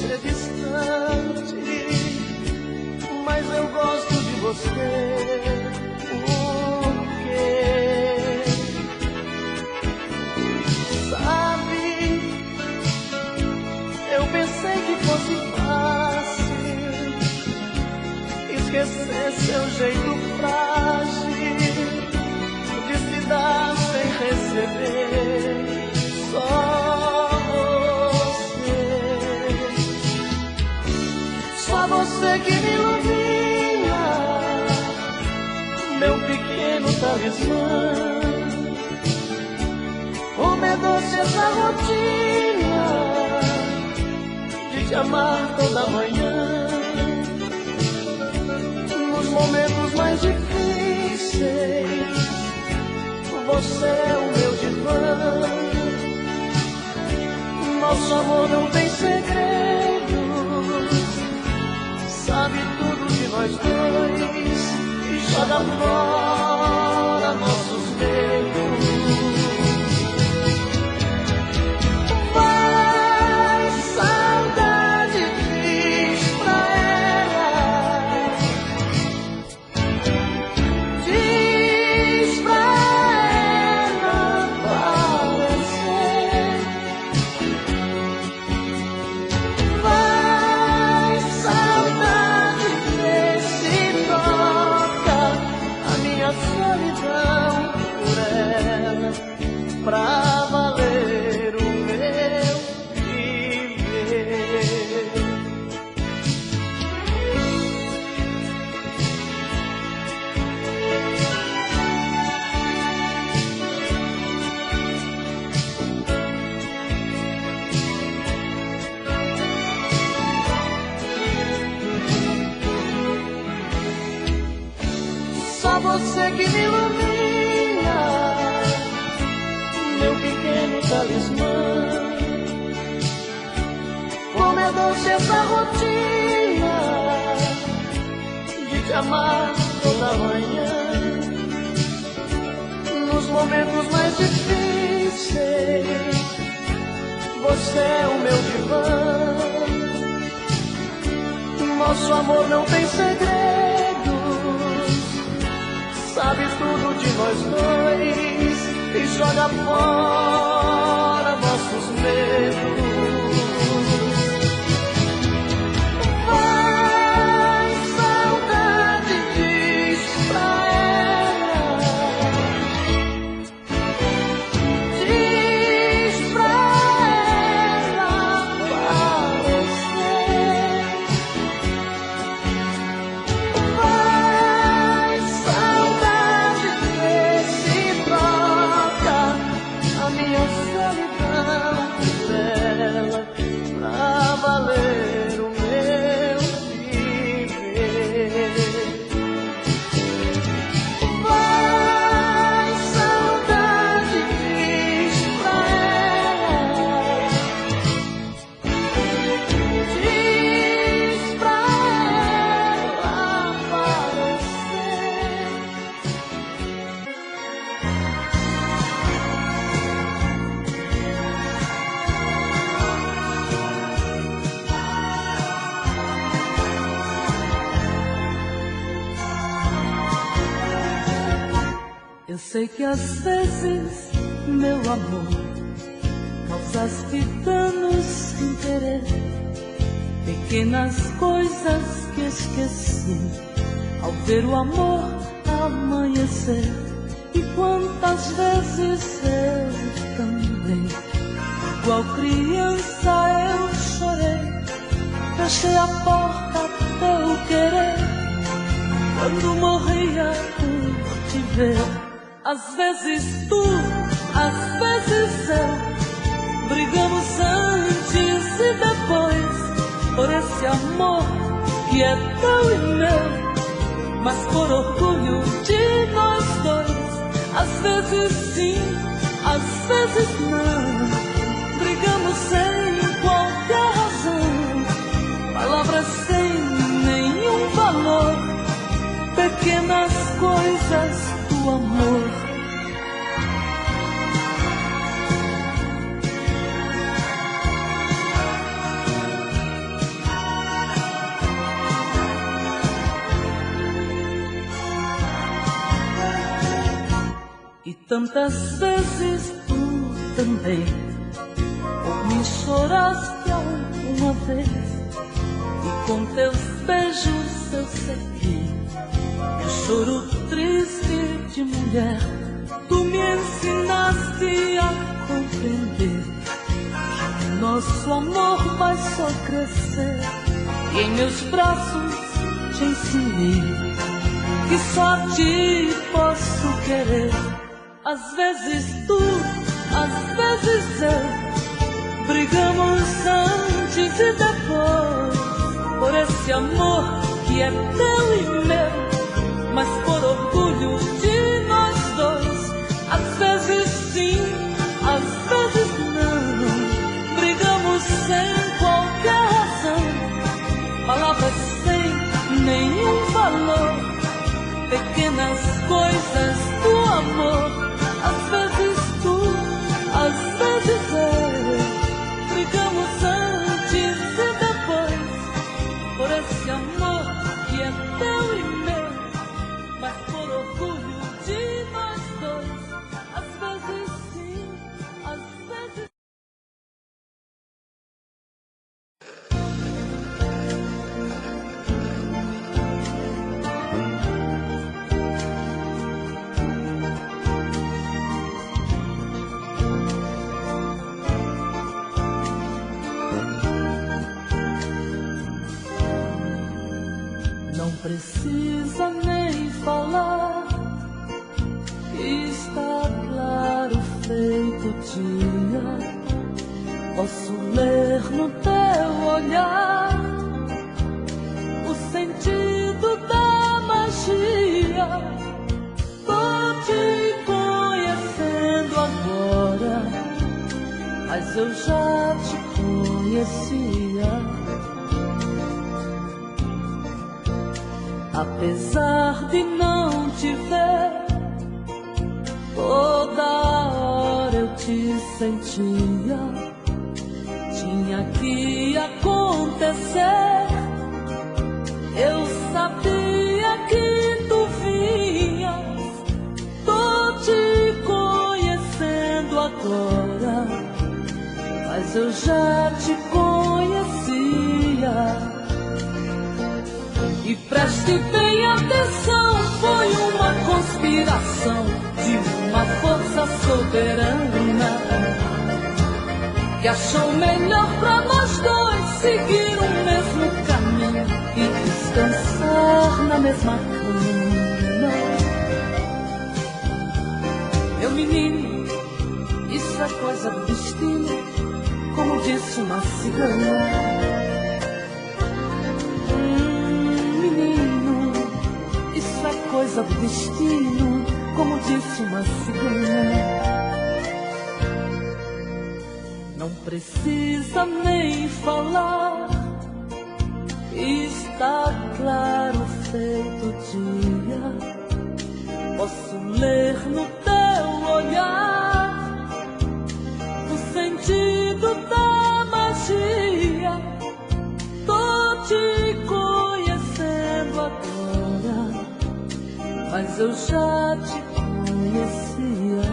ser distante, mas eu gosto de você. Por quê? Sabe, eu pensei que fosse fácil esquecer seu jeito frágil de se dar sem receber. Só você que me ilumina, meu pequeno talismã. Como é doce essa rotina de te amar toda manhã. Nos momentos mais difíceis, você é o meu divã. Nosso amor não tem segredos, sabe tudo de nós dois e joga fora nossos medos. Vai, saudade, diz pra ela, diz pra ela aparecer. Vai, saudade, vê se troca a minha solidão por ela, pra valer o meu viver. Só você que me ilumina, meu pequeno talismã. Como é doce essa rotina de te amar toda manhã. Nos momentos mais difíceis, você é o meu divã. Nosso amor não tem segredos, sabe tudo de nós dois e joga fora nossos medos. Vai, saudade, diz pra ela, diz pra ela aparecer. Vai, saudade, vê se troca a minha solidão por ela, pra valer o meu viver. Vai, saudade, diz pra ela, diz pra ela aparecer. Eu sei que às vezes, meu amor, causaste danos sem querer, pequenas coisas que esqueci ao ver o amor amanhecer. E quantas vezes eu também, igual criança, eu chorei, fechei a porta a teu querer, quando morria por te ver. Às vezes tu, às vezes eu, brigamos antes e depois por esse amor que é teu e meu, mas por orgulho de nós dois. Às vezes sim, às vezes não, brigamos sem qualquer razão, palavras sem nenhum valor, pequenas coisas do amor. tantas vezes tu também por mim choraste alguma vez, e com teus beijos eu segui o choro triste de mulher. Tu me ensinaste a compreender que o nosso amor vai só crescer, e em meus braços te ensinei que só a ti posso querer. Às vezes tu, às vezes eu, brigamos antes e depois por esse amor que é teu e meu, mas por orgulho de nós dois. Às vezes sim, às vezes não, brigamos sem qualquer razão, palavras sem nenhum valor, pequenas coisas do amor. Às vezes tu, às vezes eu, brigamos antes e depois por esse amor que é teu e meu, mas por orgulho de nós dois. Às vezes sim, às vezes não precisa nem falar, está claro feito dia. Posso ler no teu olhar o sentido da magia. Tô te conhecendo agora, mas eu já te conhecia. Apesar de não te ver, toda hora eu te sentia. Tinha que acontecer, eu sabia que tu vinhas. Tô te conhecendo agora, mas eu já te conhecia. E preste bem atenção, foi uma conspiração de uma força soberana que achou melhor pra nós dois seguir o mesmo caminho e descansar na mesma cama. Meu menino, isso é coisa do destino, como disse uma cigana. Coisa do destino, como disse uma cigana. Não precisa nem falar, está claro feito dia. Posso ler no teu olhar o sentido da magia. Tô te conhecendo agora, mas eu já te conhecia.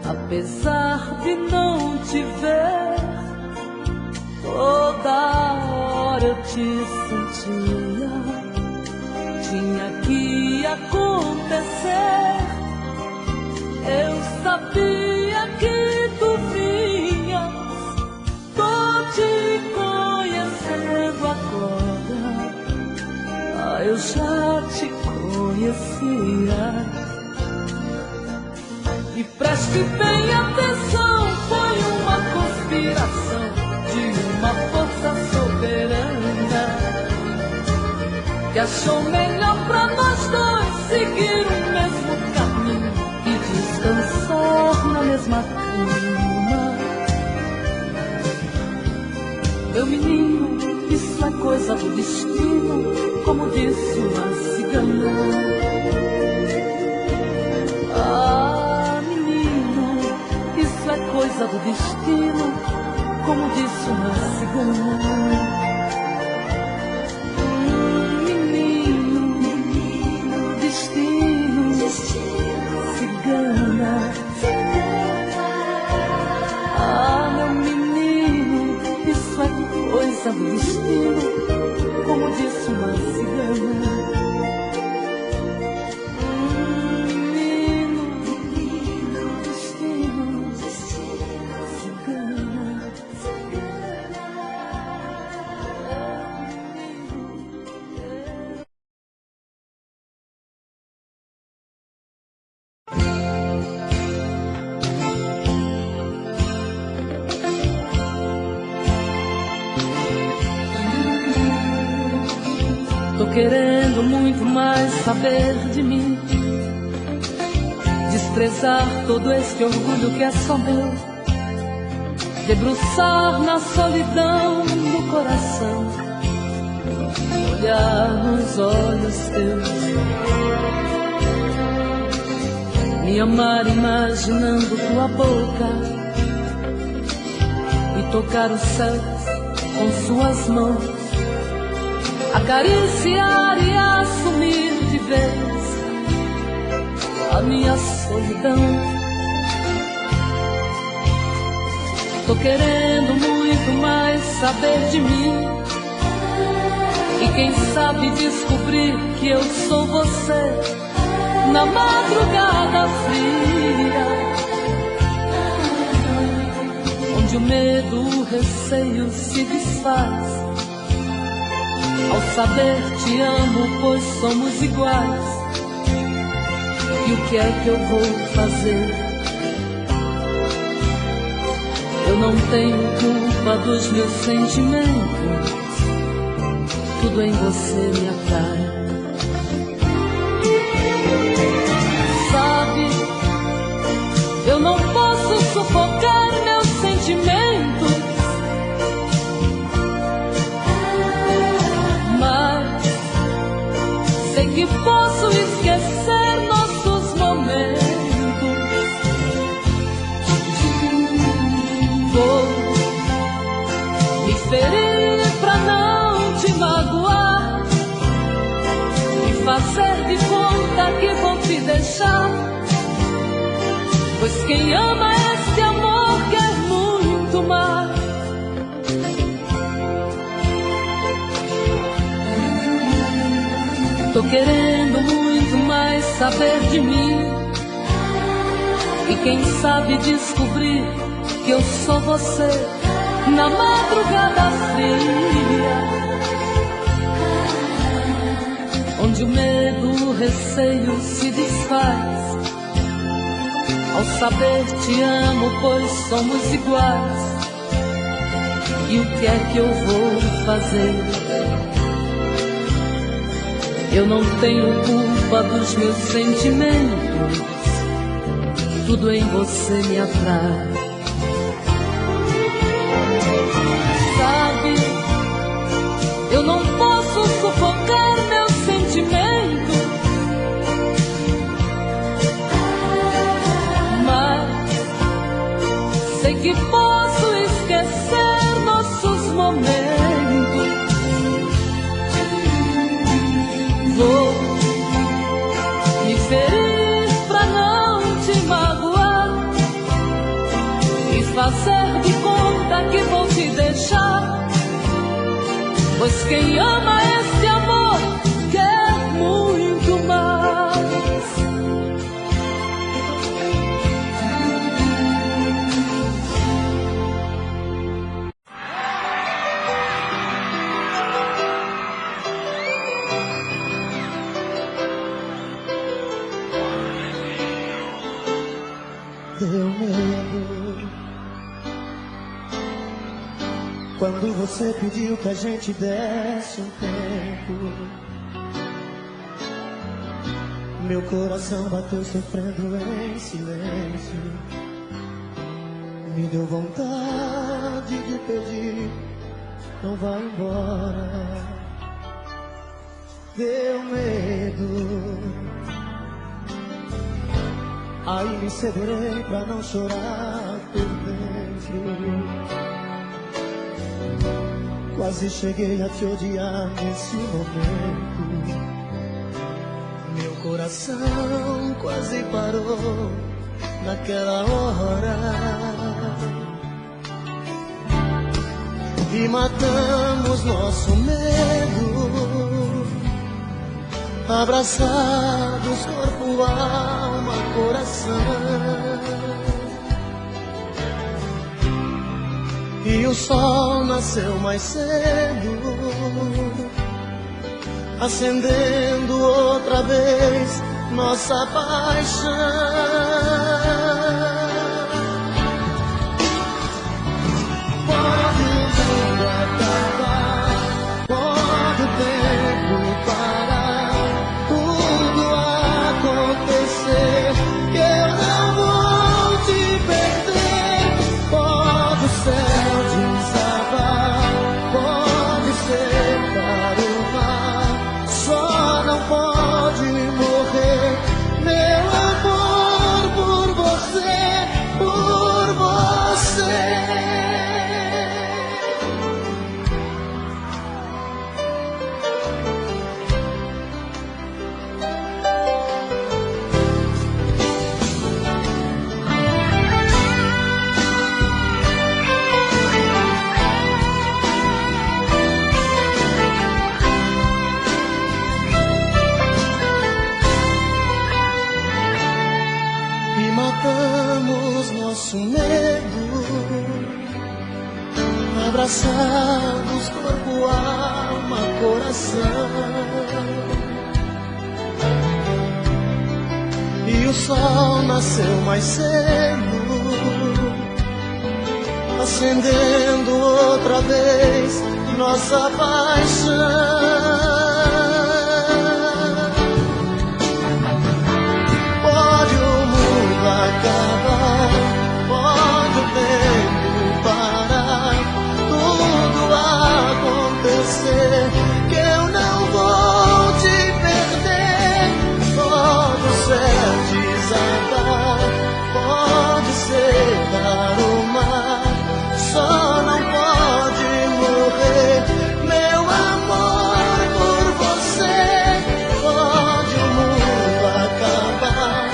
Apesar de não te ver, toda hora eu te sentia. Tinha que acontecer, eu sabia que tu vinhas. Tô te conhecendo agora, eu já te conhecia. E preste bem atenção, foi uma conspiração de uma força soberana que achou melhor pra nós dois seguir o mesmo caminho e descansar na mesma cama. Meu menino, isso é coisa do destino, como disse uma cigana. Ah, menino, isso é coisa do destino, como disse uma cigana. Menino, destino. destino, como disse uma cigana. Menino, destino, cigana. Tô querendo muito mais saber de mim, desprezar todo este orgulho que é só meu, debruçar na solidão do coração, olhar nos olhos teus, me amar imaginando tua boca e tocar o céu com suas mãos, acariciar e assumir de vez a minha solidão. Tô querendo muito mais saber de mim, e quem sabe descobrir que eu sou você na madrugada fria, onde o medo, o receio se desfaz ao saber te amo, pois somos iguais. E o que é que eu vou fazer? Eu não tenho culpa dos meus sentimentos, tudo em você me atrai. Sabe, eu não posso sufocar meus sentimentos, sei que posso esquecer nossos momentos. Vou me ferir pra não te magoar e fazer de conta que vou te deixar, pois quem ama este amor quer muito mais. Tô querendo muito mais saber de mim, e quem sabe descobrir que eu sou você na madrugada fria, onde o medo, o receio se desfaz ao saber te amo, pois somos iguais. E o que é que eu vou fazer? Eu não tenho culpa dos meus sentimentos, tudo em você me atrai. Sabe, eu não posso sufocar meus sentimentos, mas sei que posso esquecer nossos momentos. Vou me ferir pra não te magoar e fazer de conta que vou te deixar, pois quem ama esse amor quer muito mais. Deu medo quando você pediu que a gente desse um tempo. Meu coração bateu sofrendo em silêncio. Me deu vontade de pedir, não vá embora. Deu medo, aí me segurei pra não chorar por dentro. Quase cheguei a te odiar nesse momento. Meu coração quase parou naquela hora. e matamos nosso medo, abraçados, corpo, alma, coração. E o sol nasceu mais cedo, acendendo outra vez nossa paixão. Pode o mundo acabar, pode o tempo parar, tudo acontecer, que eu não vou te perder. Pode o céu desabar, pode secar o mar, só não pode morrer meu amor por você, por você. Matamos nosso medo, abraçados, corpo, alma, coração. E o sol nasceu mais cedo, acendendo outra vez nossa paixão. Acabar, pode o tempo parar, tudo acontecer, que eu não vou te perder. Pode o céu desabar, pode secar o mar, só não pode morrer meu amor por você. Pode o mundo acabar,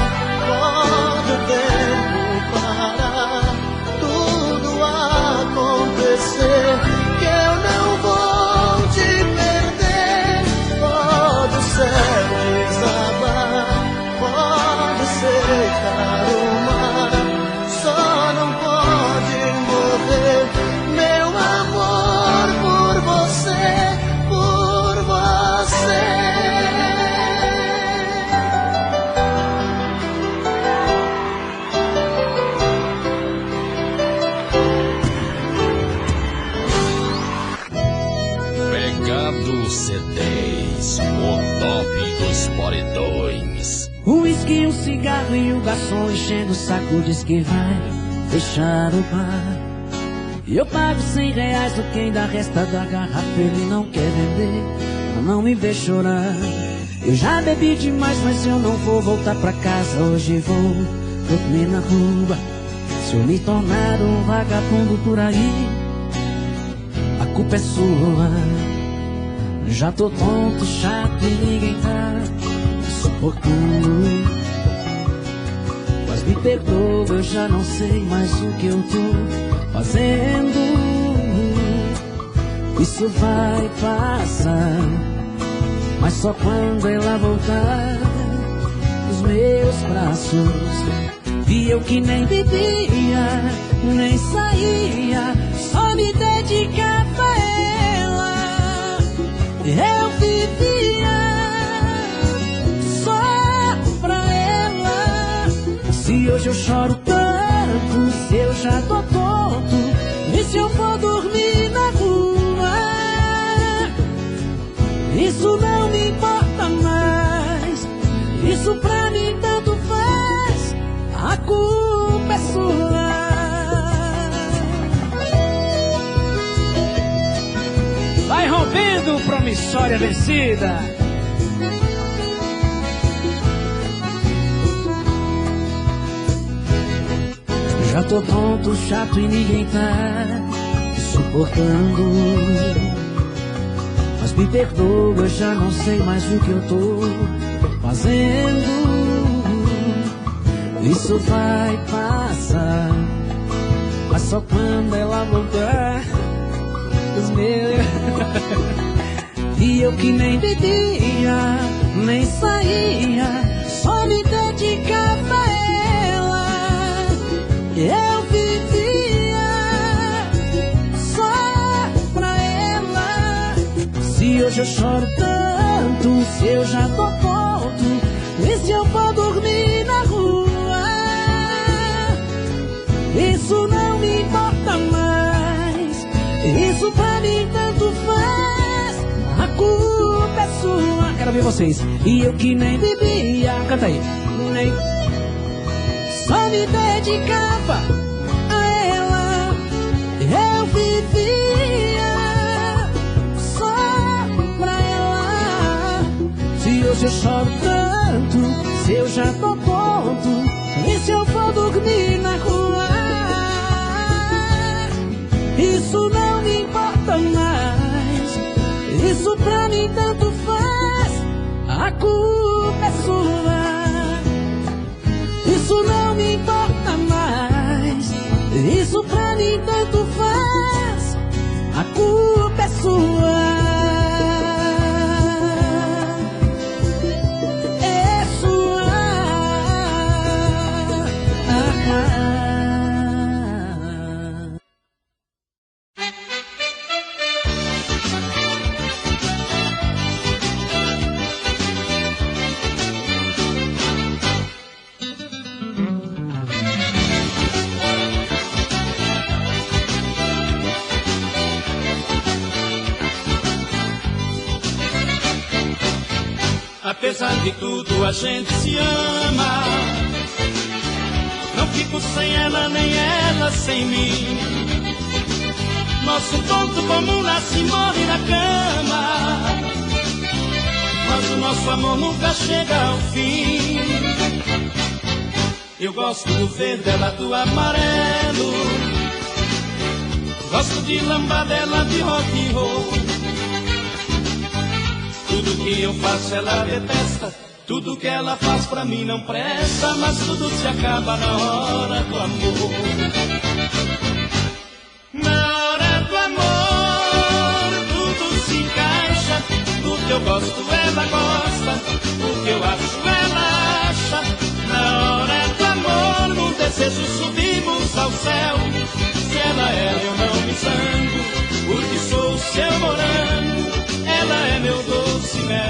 pode o tempo parar, tudo acontecer, que eu não vou te perder. Pode o céu desabar, pode secar o mar, só não pode morrer meu amor por você, por você. C10, o top dos paredões. O uísque, um cigarro e o garçom enchendo o saco diz que vai fechar o bar. E eu pago R$100 o que ainda resta da garrafa, ele não quer vender pra não me ver chorar. Eu já bebi demais, mas eu não vou voltar pra casa. Hoje vou dormir na rua. Se eu me tornar um vagabundo por aí, a culpa é sua. Já tô tonto, chato e ninguém tá suportando. Mas me perdoa, eu já não sei mais o que eu tô fazendo. Isso vai passar, mas só quando ela voltar nos meus braços. E eu que nem bebia, nem saía, só me dedicava a ela. Eu vivia só pra ela. Se hoje eu choro tanto, se eu já tô tonto, e se eu for dormir na rua, isso não me importa mais. Isso pra mim tanto faz, a culpa é sua. Vai rompendo, promissória vencida. Já tô tonto, chato e ninguém tá suportando. Mas me perdoa, eu já não sei mais o que eu tô fazendo. Isso vai passar, mas só quando ela voltar os meus. E eu que nem bebia, nem saía, só me dedicava a ela. Eu vivia só pra ela. Se hoje eu choro tanto, se eu já tô pronto, e se eu for dormir na rua, isso não me importa mais. Isso pra mim tanto faz. A culpa é sua. Quero ver vocês. E eu que nem bebia, canta aí. Nem só me dedicava a ela. Eu vivia só pra ela. Se hoje eu choro tanto, se eu já tô pronto, e se eu for dormir na rua, isso não me importa mais. Isso pra mim tanto faz. A culpa é sua. Isso não me importa mais. Isso pra mim tanto faz. A culpa é sua. É sua. Apesar de tudo a gente se ama. Não fico sem ela, nem ela sem mim. Nosso ponto comum nasce e morre na cama, mas o nosso amor nunca chega ao fim. Eu gosto do verde, ela do amarelo. Gosto de lambadela, de rock and roll. Tudo que eu faço ela detesta, tudo que ela faz pra mim não presta, mas tudo se acaba na hora do amor. Na hora do amor, tudo se encaixa, do que eu gosto ela gosta, o que eu acho ela acha. Na hora do amor, num desejo subimos ao céu. Se ela é, eu não me zango, porque sou o seu morango. Ela é meu doce mel.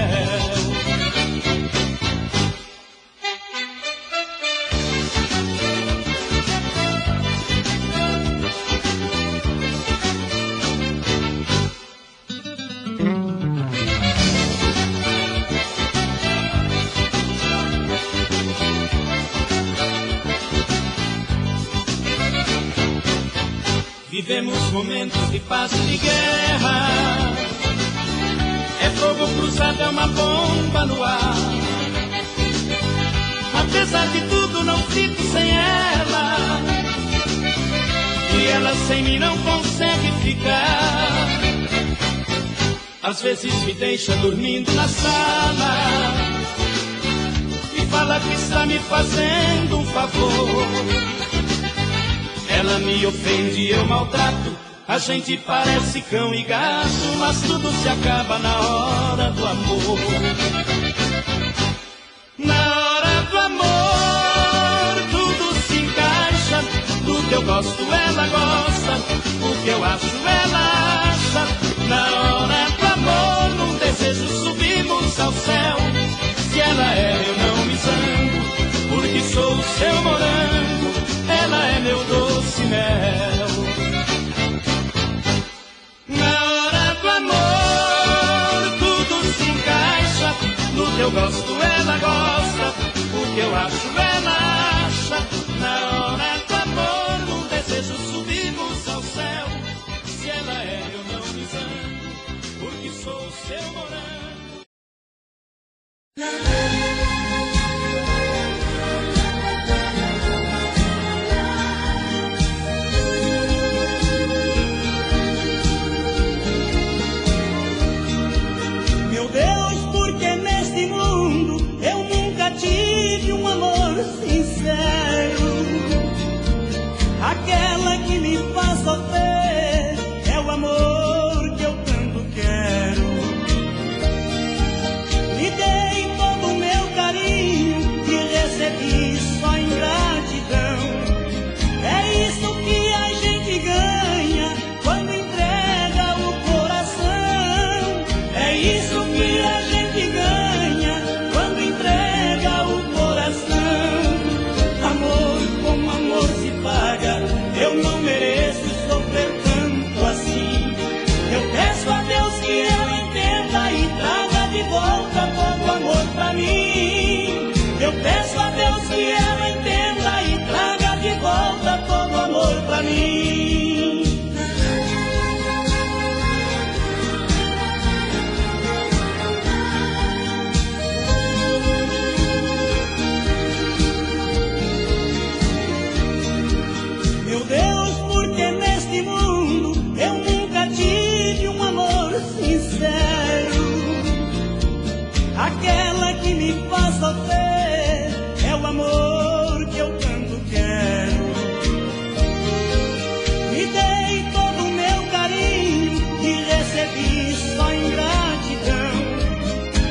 Vivemos momentos de paz e de guerra. É fogo cruzado, é uma bomba no ar. Apesar de tudo não fico sem ela, e ela sem mim não consegue ficar. Às vezes me deixa dormindo na sala e fala que está me fazendo um favor. Ela me ofende e eu maltrato. A gente parece cão e gato, mas tudo se acaba na hora do amor. Na hora do amor, tudo se encaixa. Do que eu gosto ela gosta, o que eu acho ela acha. Na hora do amor, num desejo subimos ao céu. Se ela é, eu não me zango, porque sou o seu morango. Ela é meu doce mel. Na hora do amor, tudo se encaixa. Do que eu gosto ela gosta, o que eu acho ela acha. Na hora do amor, num desejo subimos ao céu. Se ela é, eu não me zango, porque sou o seu morango. Meu Deus, porque neste mundo eu nunca tive um amor sincero. Aquela que me faz sofrer é o amor É isso que a gente ganha quando entrega o coração. Amor como amor se paga, eu não mereço sofrer tanto assim. Eu peço a Deus que ela entenda e traga de volta todo o amor pra mim. Eu peço a Deus que ela entenda e traga de volta todo o amor pra mim. Meu Deus, porque neste mundo eu nunca tive um amor sincero. Aquela que me faz sofrer é o amor que eu tanto quero. Me dei todo o meu carinho e recebi só ingratidão.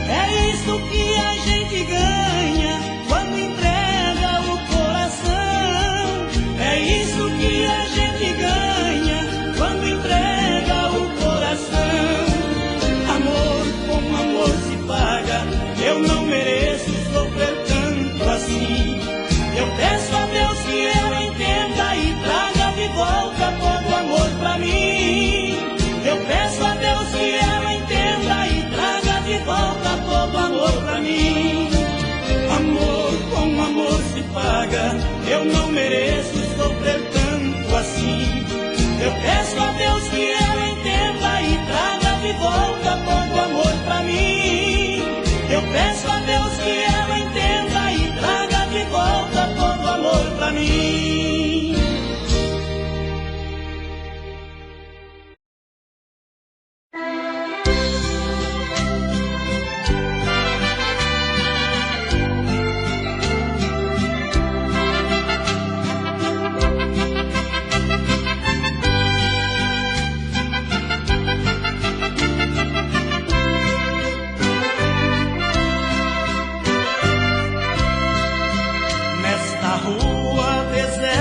É isso que a gente ganha quando entrega o coração. É isso que a gente ganha quando entrega o coração. Amor como amor se paga, eu não mereço sofrer tanto assim. Eu peço a Deus que ela entenda e traga de volta todo o amor pra mim. Eu peço a Deus que ela entenda e traga de volta todo o amor pra mim. Amor como amor se paga, eu não mereço sofrer tanto assim. Eu peço a Deus que ela entenda e traga de volta todo o amor pra mim. Eu peço a Deus que ela entenda e traga de volta todo o amor pra mim. Nesta rua deserta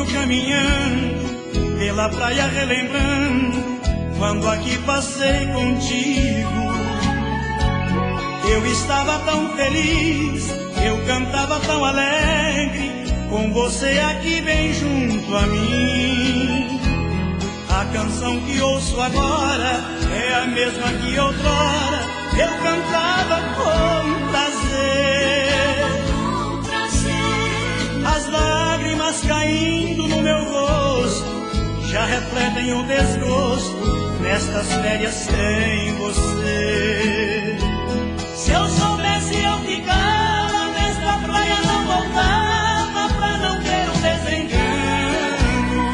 venho caminhando pela praia relembrando quando aqui passei contigo. Eu estava tão feliz, eu cantava tão alegre, com você aqui bem junto a mim. A canção que ouço agora é a mesma que outrora eu cantava com prazer. As lágrimas caindo no meu rosto já refletem o desgosto nestas férias sem você. Se eu soubesse eu ficava nesta praia, não voltava pra não ter um desengano.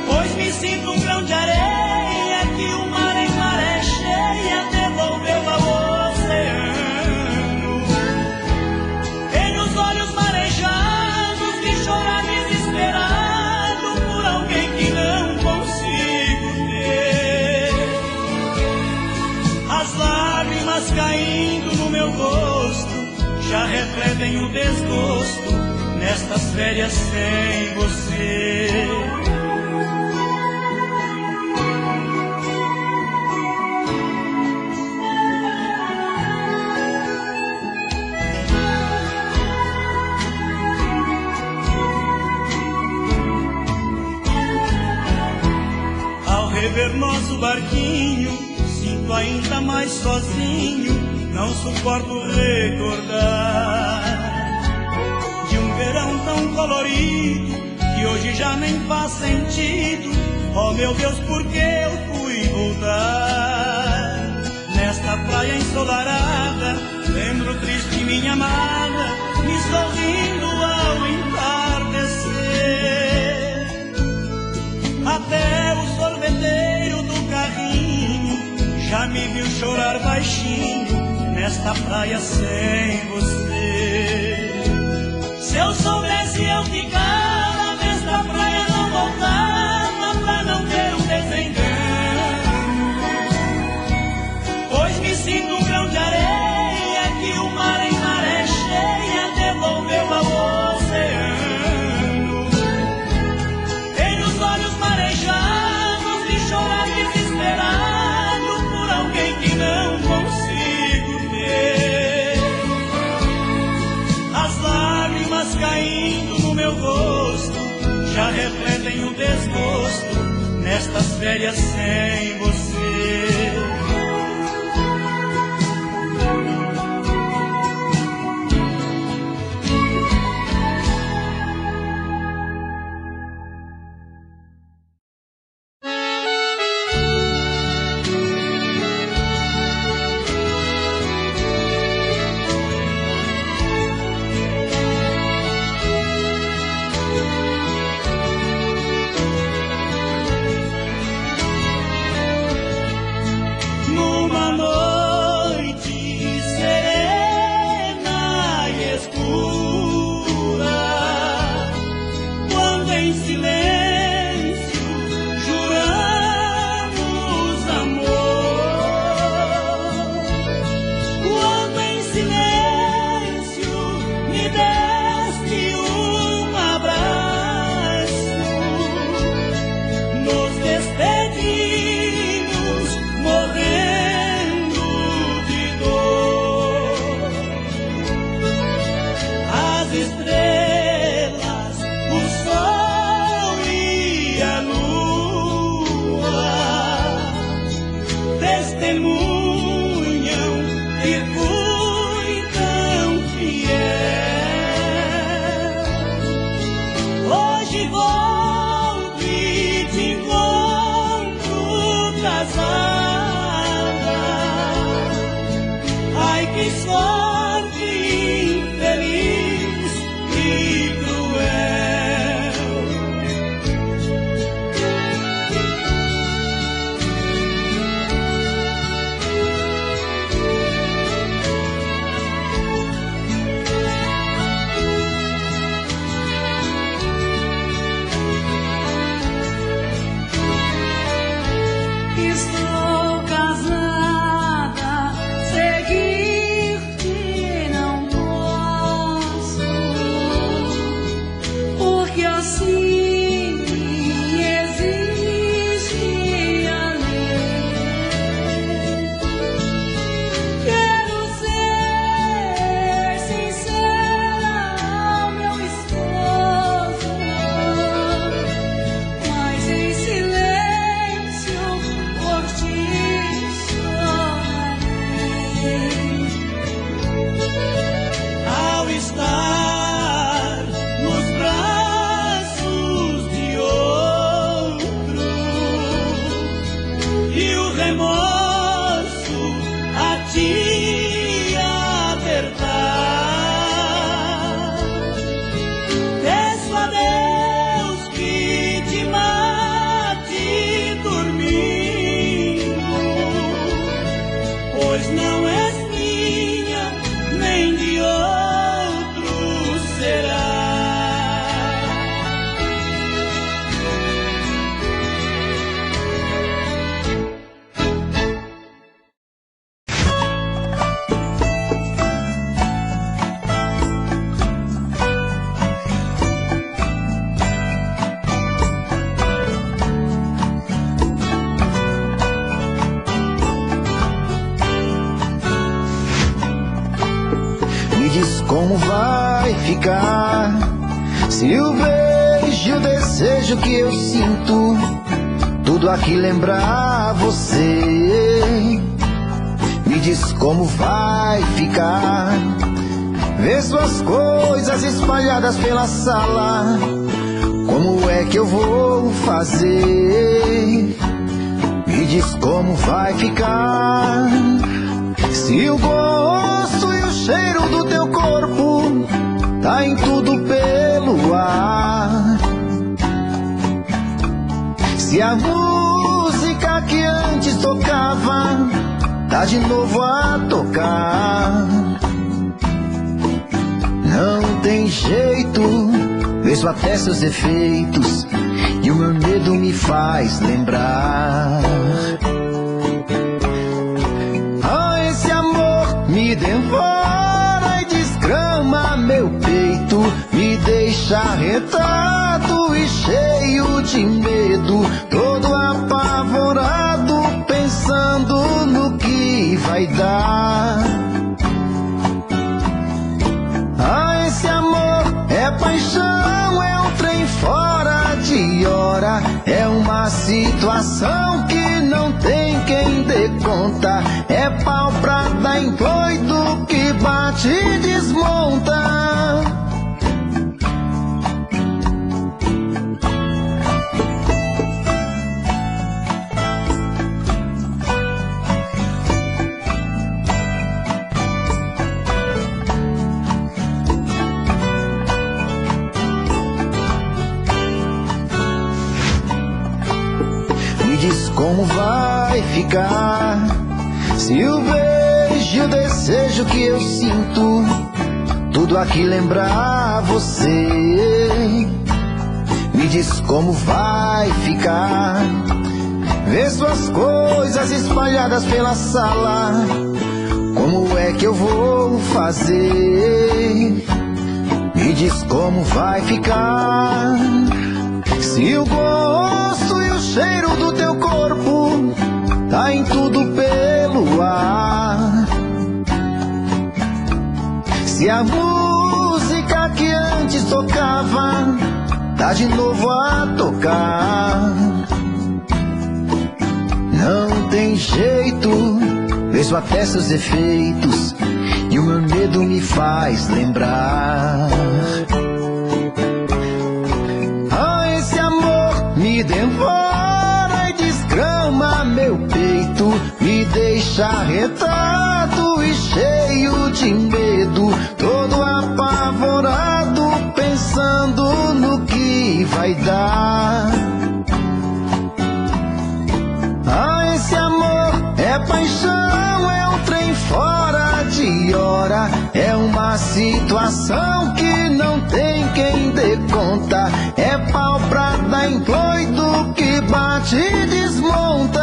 Pois me sinto um grão de areia que o mar em maré cheia devolveu ao oceano. Tenho os olhos marejados de chorar desesperado por alguém que não consigo ter. As lágrimas caindo no meu rosto já refletem o desgosto nestas férias sem você. Ao rever nosso barquinho, sinto ainda mais sozinho, não suporto recordar de um verão tão colorido que hoje já nem faz sentido. Oh meu Deus, por que eu fui voltar? Nesta praia ensolarada, lembro triste minha amada, me sorrindo ao entardecer. Até o sorveteiro do carrinho já me viu chorar baixinho nesta praia sem você. Se eu soubesse eu ficava nesta praia, não voltava pra não ter um desengano. Pois me sinto um grão de areia que o mar em maré cheia devolveu ao oceano. Tenho os olhos marejados de chorar desesperado por alguém que não consigo ter. As lágrimas caindo no meu rosto já refletem o desgosto nestas férias sem você. pois não és minha, nem de outro será. Como vai ficar se o beijo e o desejo que eu sinto tudo aqui lembrar você? Me diz como vai ficar ver suas coisas espalhadas pela sala. Como é que eu vou fazer? Me diz como vai ficar se o gosto e o cheiro do teu corpo tá em tudo pelo ar. Se a música que antes tocava tá de novo a tocar. Não tem jeito, vejo até seus efeitos e o meu medo me faz lembrar. Esse amor me devora e desgrama meu peito, me deixa arretado e cheio de medo, todo apavorado, pensando no que vai dar. Esse amor é paixão, é um trem fora de hora, é uma situação que não tem quem dê conta, é pau pra dar em doido que bate e desmonta. Diz como vai ficar se o beijo e o desejo que eu sinto tudo aqui lembrar você? Me diz como vai ficar ver suas coisas espalhadas pela sala. Como é que eu vou fazer? Me diz como vai ficar se o gosto e o cheiro do teu corpo tá em tudo pelo ar. Se a música que antes tocava tá de novo a tocar. Não tem jeito, vejo até seus efeitos e o meu medo me faz lembrar. Esse amor me devora e desgrama meu peito, me deixa arretado e cheio de medo, todo apavorado, pensando no que vai dar. Esse amor é paixão, é um trem fora de hora, é uma situação que não tem quem dê conta, é pau pra dar em doido que bate e desmonta.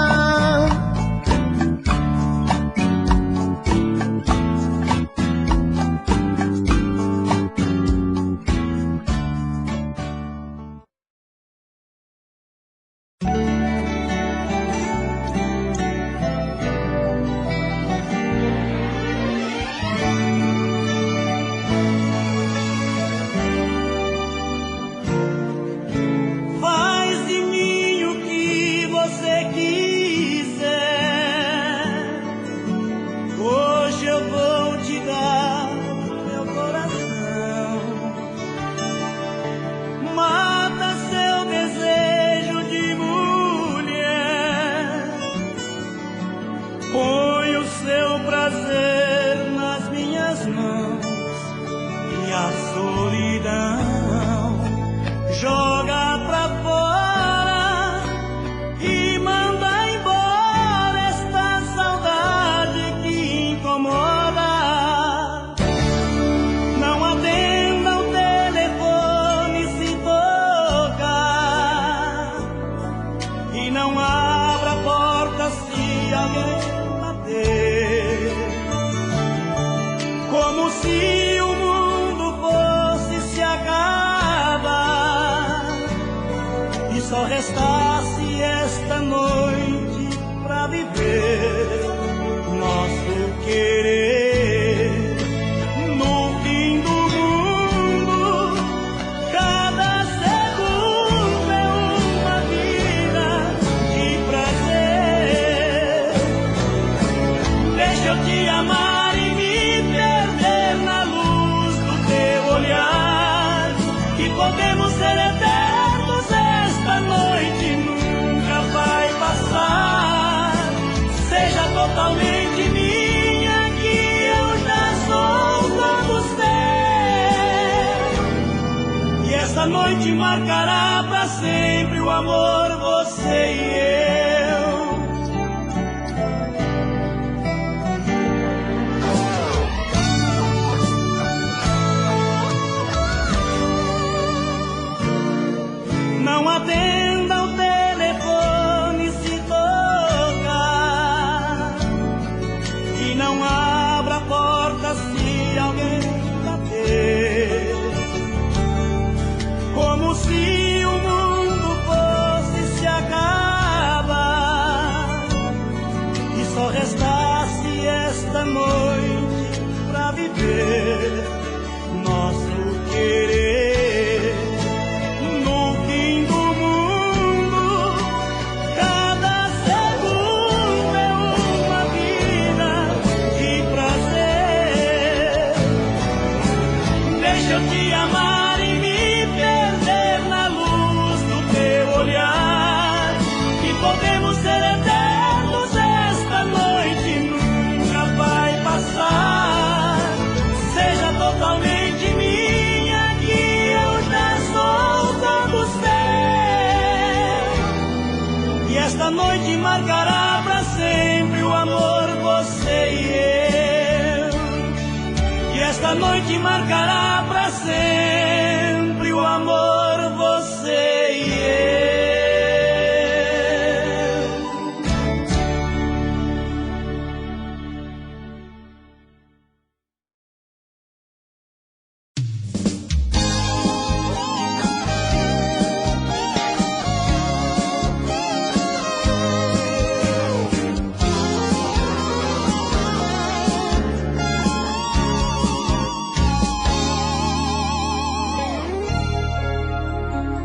Faz de mim o que você quiser. Hoje eu vou te dar meu coração. Mata seu desejo de mulher. Põe o seu prazer nas minhas mãos e a solidão joga pra fora e manda embora esta saudade que eu te amar e me perder na luz do teu olhar, que podemos ser eternos, esta noite nunca vai passar. Seja totalmente minha, que eu já sou todo seu, e esta noite marcará pra sempre o amor, você e eu. Não atenda o telefone se tocar, e não abra a porta se alguém bater, como se o mundo fosse se acabar e só restasse esta noite pra viver nosso querer. Esta noite marcará pra sempre o amor, você e eu. E esta noite marcará pra sempre o amor, você e eu.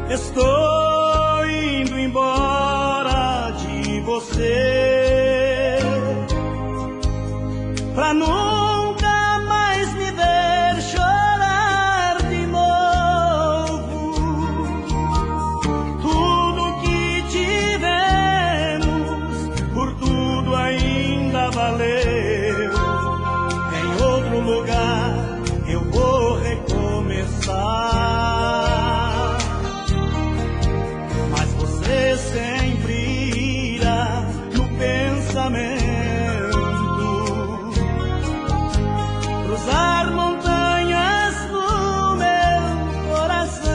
Estou indo embora de você, pra nunca mais me ver chorar de novo. Tudo que tivemos, por tudo ainda valeu. Em outro lugar eu vou recomeçar. Sempre irá no pensamento, cruzar montanhas no meu coração.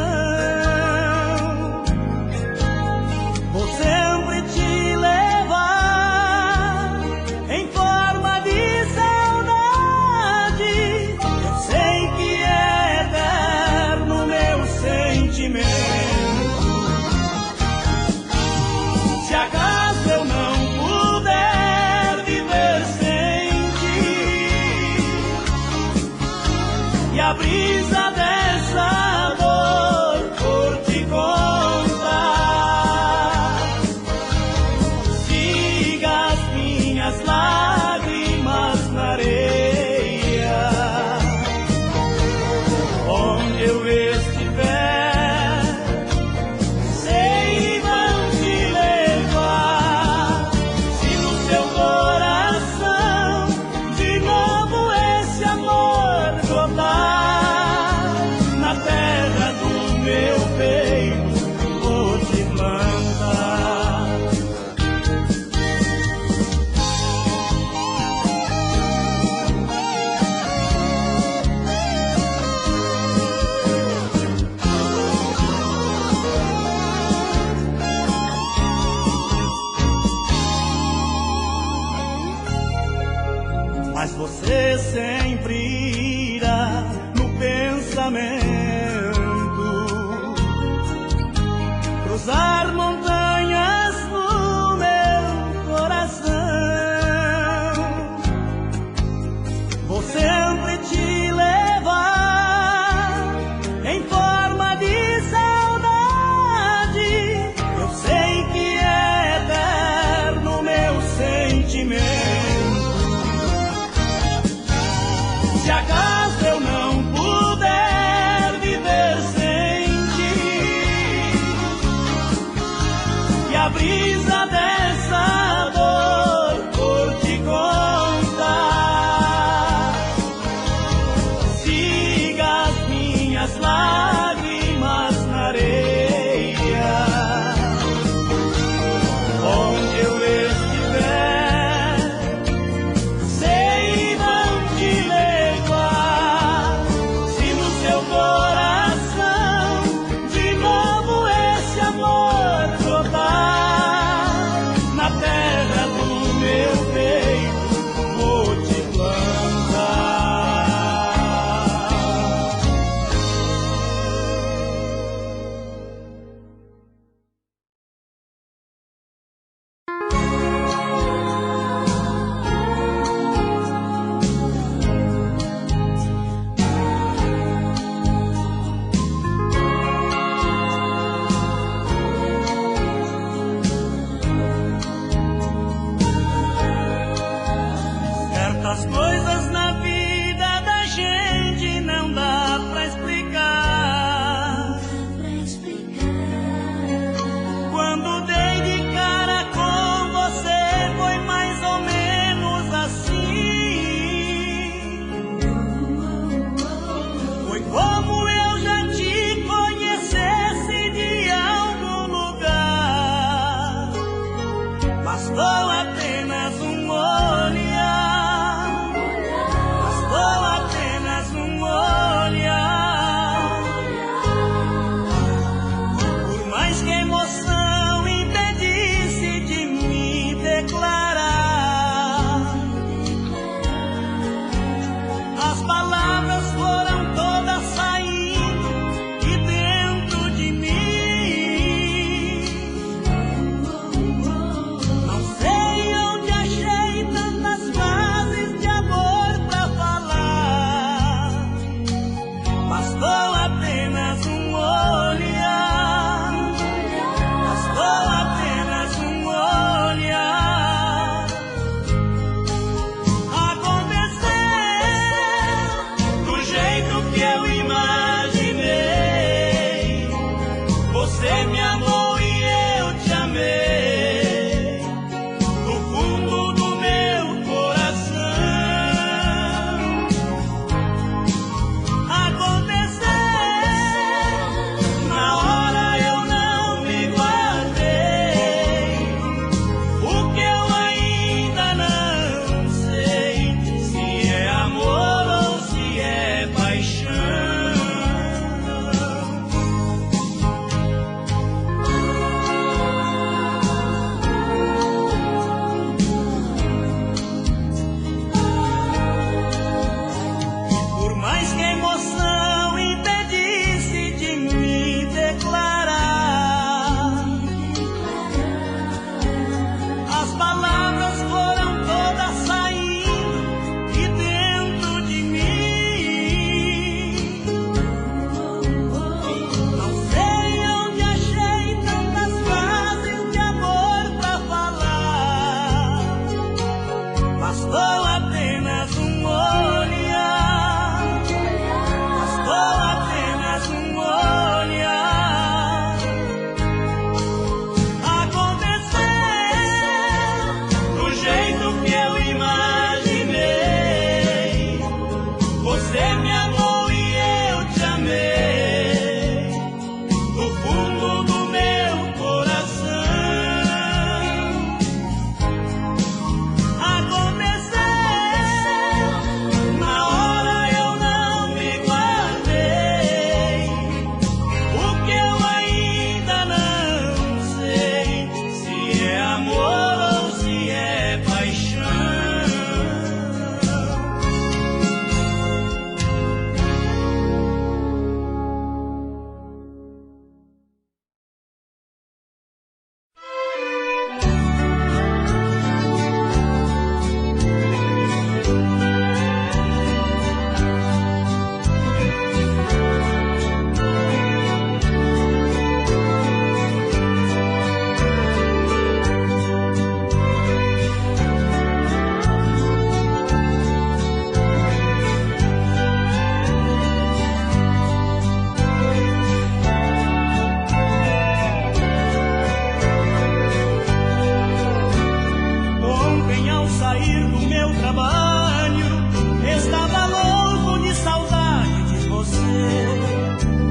Vou sempre te levar em forma de saudade. Eu sei que é eterno meu sentimento. Se acaso eu não puder viver sem ti, e a brisa dessa dor por te contar, siga as minhas lágrimas na areia, onde eu estiver. Mas você sempre irá no pensamento, cruzar montanhas no meu coração. Vou sempre te levar em forma de saudade. Eu sei que é eterno meu sentimento. Certas coisas na vida da gente não dá pra explicar. Quando dei de cara com você foi mais ou menos assim. Foi como eu já te conhecesse de algum lugar. Bastou apenas um olhar. Bastou apenas um olhar. Por mais que a emoção impedisse de me declarar, as palavras foram todas saindo de dentro de mim. Não sei onde achei tantas frases de amor pra falar. Bastou apenas um olhar. Bastou apenas um olhar. Aconteceu do jeito que eu imaginei. Você me amou e eu te amei. Do fundo do meu coração. Aconteceu, na hora eu não me guardei. O que eu ainda não sei, se é amor ou se é paixão. Por mais que a emoção impedisse de me declarar, as palavras foram todas saindo de dentro de mim. Não sei onde achei tantas frases de amor pra falar. Bastou apenas um olhar. Bastou apenas um olhar. Aconteceu do jeito que eu imaginei. Você me amou e eu te amei. Do fundo do meu coração. Aconteceu, na hora eu não me guardei. O que eu ainda não sei, se é amor ou se é paixão. Ontem ao sair do meu trabalho, estava louco de saudade de você.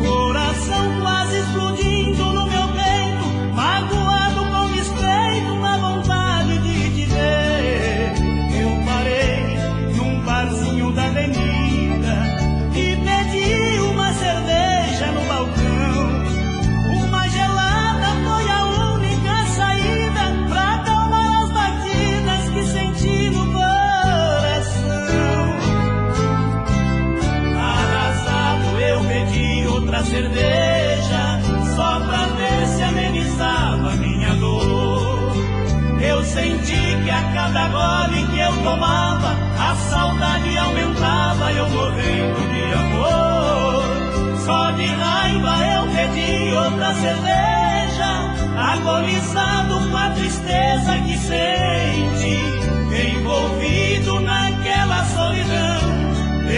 Coração quase explodindo no meu peito, magoado com despeito na vontade de te ver. Eu parei num barzinho da avenida e pedi uma cerveja no balcão. Uma gelada foi a única saída pra acalmar as batidas que senti no coração. Arrasado eu pedi outra cerveja só pra ver se amenizava minha dor. Eu senti que a cada gole que eu tomava a saudade aumentava, eu morrendo de amor. Só de raiva eu pedi outra cerveja, agonizado com a tristeza que sente, envolvido naquela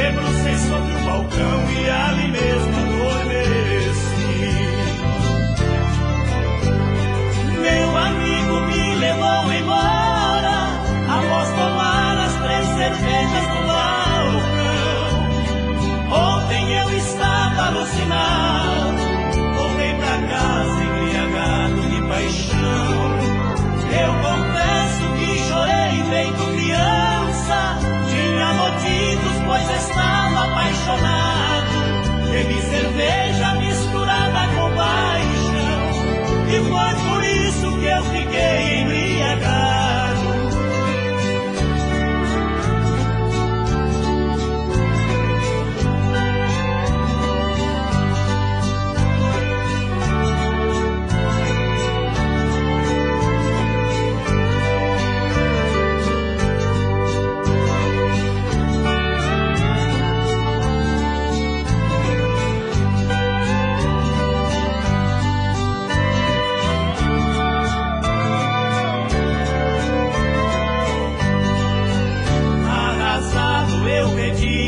debrucei sobre o balcão e ali mesmo adormeci. Meu amigo me levou embora após tomar as 3 cervejas do balcão. Ontem eu estava alucinado, voltei pra casa embriagado de paixão. Eu confesso que chorei feito criança, tinha motivos pois estava apaixonado. Bebi cerveja misturada com paixão e foi por isso que eu fiquei embriagado.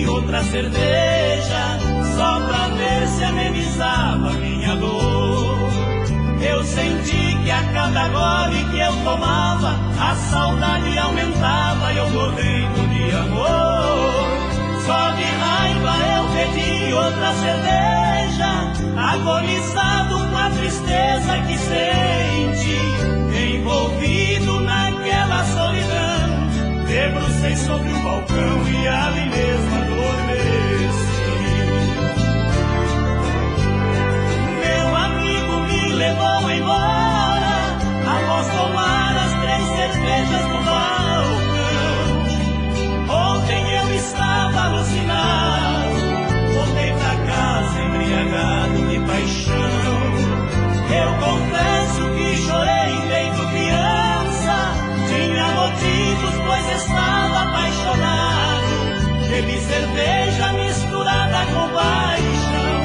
Outra cerveja, só pra ver se amenizava minha dor. Eu senti que a cada gole que eu tomava, a saudade aumentava e eu morrendo de amor. Só de raiva eu pedi outra cerveja, agonizado com a tristeza que sente, envolvido naquela solidão. Debrucei sobre o balcão e ali mesmo adormeci. Meu amigo me levou embora após tomar as 3 cervejas do balcão. Ontem eu estava alucinado, voltei pra casa embriagado de paixão. Eu confesso que chorei feito criança, tinha motivos pois estava apaixonado. Bebi cerveja misturada com paixão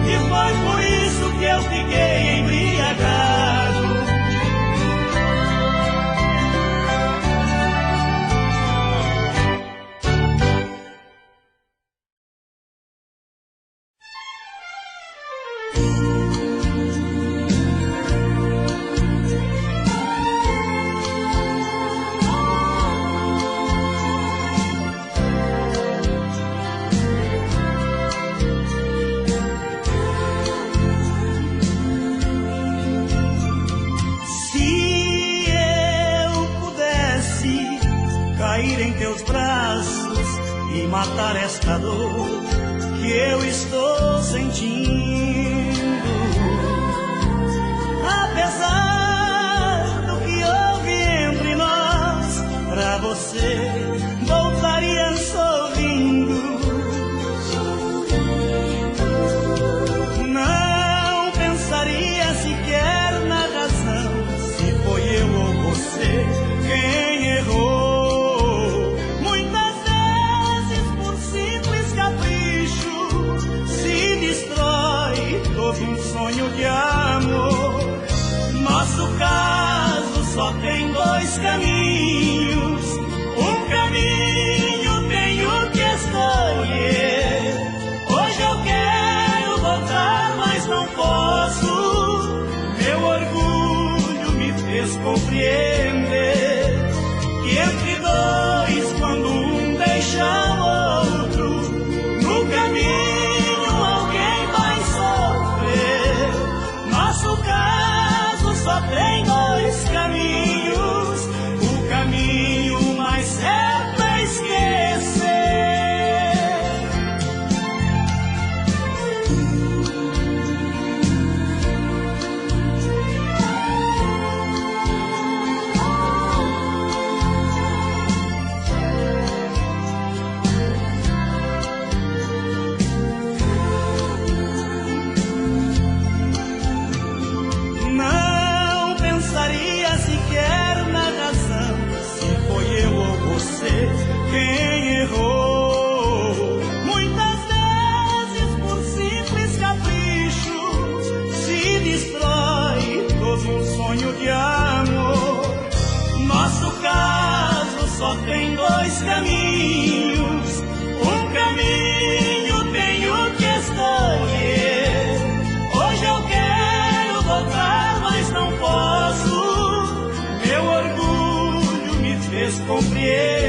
e foi por isso que eu fiquei embriagado. Matar esta dor que eu estou sentindo. Apesar do que houve entre nós, pra você voltaria sorrindo. Não pensaria sequer na razão, se foi eu ou você quem errou. Um sonho de amor. Nosso caso só tem 2 caminhos. Um caminho tenho que escolher. Hoje eu quero voltar, mas não posso. Meu orgulho me fez compreender que entre 2, quando um deixa o outro, no caminho alguém vai sofrer. Nosso caso só tem 2 caminhos. O caminho mais certo é esquecer. Não pensaria sequer na razão, se foi eu ou você quem errou. Muitas vezes por simples capricho se destrói todo um sonho de amor. Nosso caso só tem 2 caminhos. Um caminho compreendo.